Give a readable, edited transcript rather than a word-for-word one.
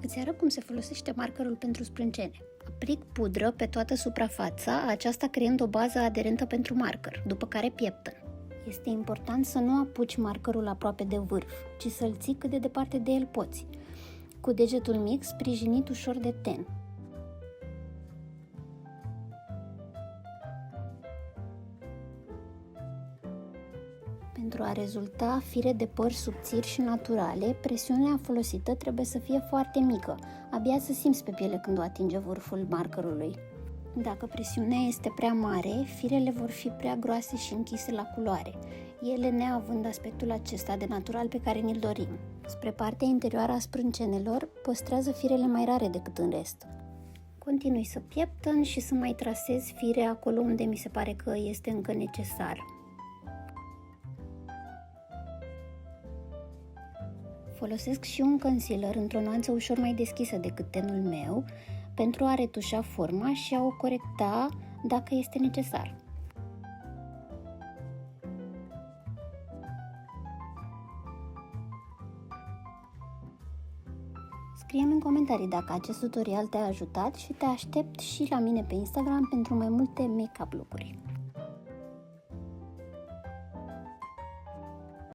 Îți arăt cum se folosește markerul pentru sprâncene. Aplic pudră pe toată suprafața, aceasta creând o bază aderentă pentru marker, după care pieptăn. Este important să nu apuci markerul aproape de vârf, ci să-l ții cât de departe de el poți, cu degetul mic sprijinit ușor de ten. Pentru a rezulta fire de păr subțiri și naturale, presiunea folosită trebuie să fie foarte mică, abia să simți pe piele când o atinge vârful markerului. Dacă presiunea este prea mare, firele vor fi prea groase și închise la culoare, ele neavând aspectul acesta de natural pe care ni-l dorim. Spre partea interioară a sprâncenelor, păstrează firele mai rare decât în rest. Continui să pieptăn și să mai trasez fire acolo unde mi se pare că este încă necesar. Folosesc și un concealer într-o nuanță ușor mai deschisă decât tenul meu pentru a retușa forma și a o corecta dacă este necesar. Scrie-mi în comentarii dacă acest tutorial te-a ajutat și te aștept și la mine pe Instagram pentru mai multe make-up look-uri.